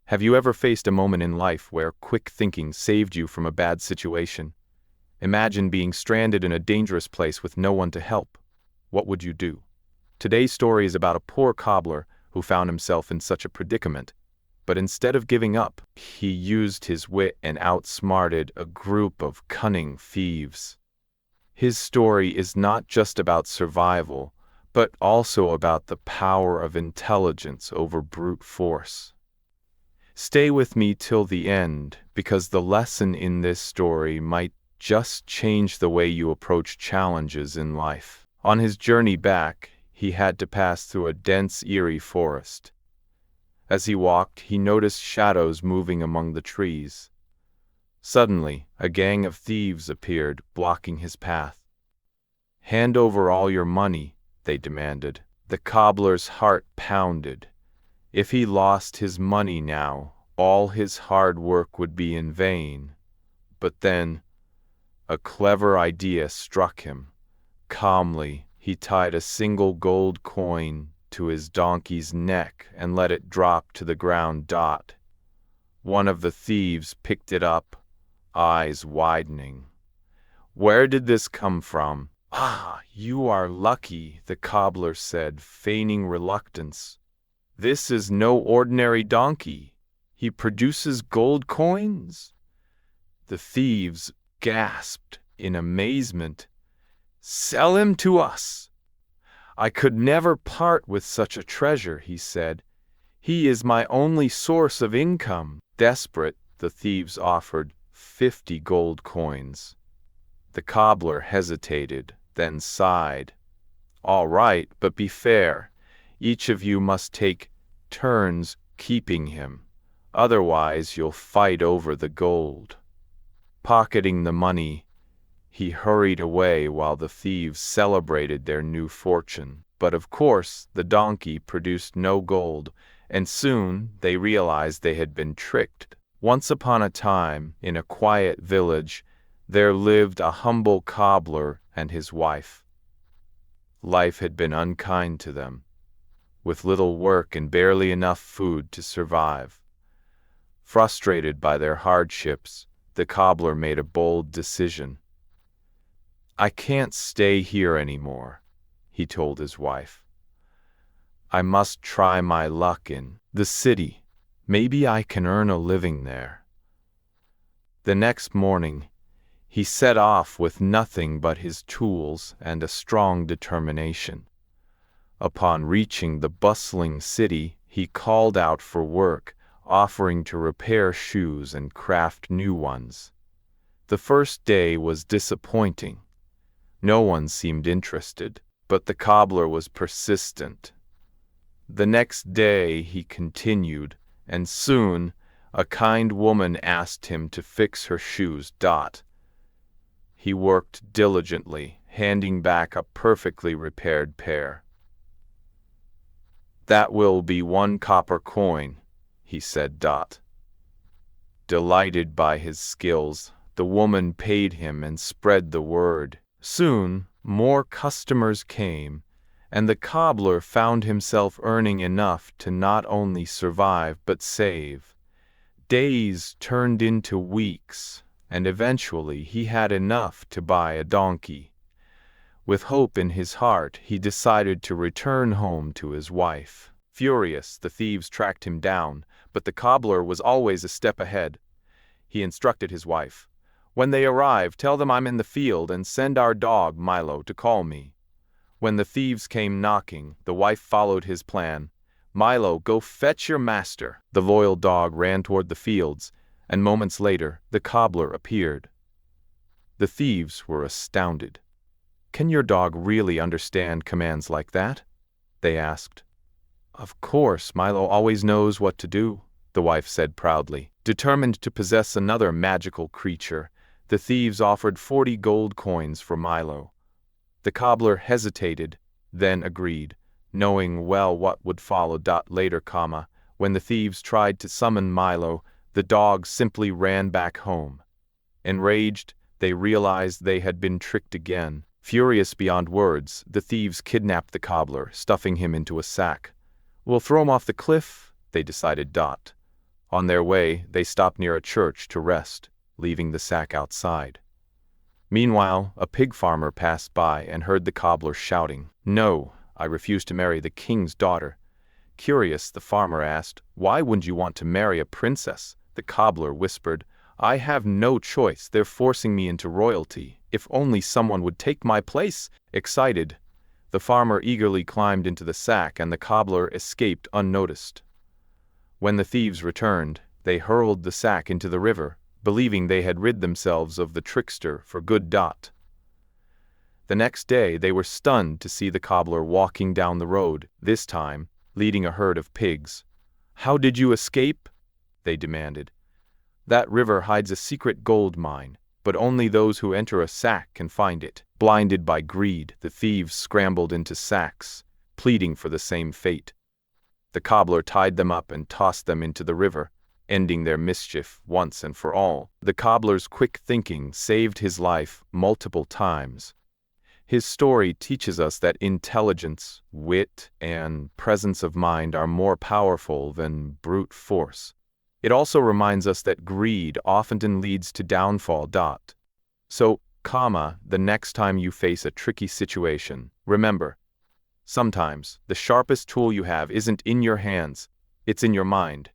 Have you ever faced a moment in life where quick thinking saved you from a bad situation? Imagine being stranded in a dangerous place with no one to help. What would you do? Today's story is about a poor cobbler who found himself in such a predicament. But instead of giving up, he used his wit and outsmarted a group of cunning thieves. His story is not just about survival, but also about the power of intelligence over brute force. Stay with me till the end, because the lesson in this story might just change the way you approach challenges in life. On his journey back, he had to pass through a dense, eerie forest. As he walked, he noticed shadows moving among the trees. Suddenly, a gang of thieves appeared, blocking his path. "Hand over all your money," they demanded. The cobbler's heart pounded. If he lost his money now, all his hard work would be in vain. But then, a clever idea struck him. Calmly, he tied a single gold coin to his donkey's neck and let it drop to the ground. One of the thieves picked it up, eyes widening. "Where did this come from?" "Ah, you are lucky," the cobbler said, feigning reluctance. "This is no ordinary donkey. He produces gold coins." The thieves gasped in amazement. "Sell him to us." "I could never part with such a treasure," he said. "He is my only source of income." Desperate, the thieves offered 50 gold coins. The cobbler hesitated, then sighed. "All right, but be fair. Each of you must take turns keeping him. Otherwise, you'll fight over the gold." Pocketing the money, he hurried away while the thieves celebrated their new fortune. But of course, the donkey produced no gold, and soon they realized they had been tricked. Once upon a time, in a quiet village, there lived a humble cobbler and his wife. Life had been unkind to them, with little work and barely enough food to survive. Frustrated by their hardships, the cobbler made a bold decision. "I can't stay here anymore," he told his wife. "I must try my luck in the city. Maybe I can earn a living there." The next morning, he set off with nothing but his tools and a strong determination. Upon reaching the bustling city, he called out for work, offering to repair shoes and craft new ones. The first day was disappointing. No one seemed interested, but the cobbler was persistent. The next day he continued, and soon a kind woman asked him to fix her shoes. He worked diligently, handing back a perfectly repaired pair. "That will be 1 copper coin," he said. Delighted by his skills, the woman paid him and spread the word. Soon, more customers came, and the cobbler found himself earning enough to not only survive but save. Days turned into weeks, and eventually he had enough to buy a donkey. With hope in his heart, he decided to return home to his wife. Furious, the thieves tracked him down, but the cobbler was always a step ahead. He instructed his wife, "When they arrive, tell them I'm in the field and send our dog, Milo, to call me." When the thieves came knocking, the wife followed his plan. "Milo, go fetch your master." The loyal dog ran toward the fields, and moments later, the cobbler appeared. The thieves were astounded. "Can your dog really understand commands like that?" they asked. "Of course, Milo always knows what to do," the wife said proudly. Determined to possess another magical creature, the thieves offered 40 gold coins for Milo. The cobbler hesitated, then agreed, knowing well what would follow. Later, when the thieves tried to summon Milo, the dog simply ran back home. Enraged, they realized they had been tricked again. Furious beyond words, the thieves kidnapped the cobbler, stuffing him into a sack. "We'll throw him off the cliff," they decided. On their way, they stopped near a church to rest, leaving the sack outside. Meanwhile, a pig farmer passed by and heard the cobbler shouting, "No, I refuse to marry the king's daughter." Curious, the farmer asked, "Why wouldn't you want to marry a princess?" The cobbler whispered, "I have no choice. They're forcing me into royalty. If only someone would take my place." Excited, the farmer eagerly climbed into the sack and the cobbler escaped unnoticed. When the thieves returned, they hurled the sack into the river, believing they had rid themselves of the trickster for good. The next day they were stunned to see the cobbler walking down the road, this time leading a herd of pigs. "How did you escape?" they demanded. "That river hides a secret gold mine, but only those who enter a sack can find it." Blinded by greed, the thieves scrambled into sacks, pleading for the same fate. The cobbler tied them up and tossed them into the river, ending their mischief once and for all. The cobbler's quick thinking saved his life multiple times. His story teaches us that intelligence, wit, and presence of mind are more powerful than brute force. It also reminds us that greed often leads to downfall. So, the next time you face a tricky situation, remember, sometimes the sharpest tool you have isn't in your hands, it's in your mind.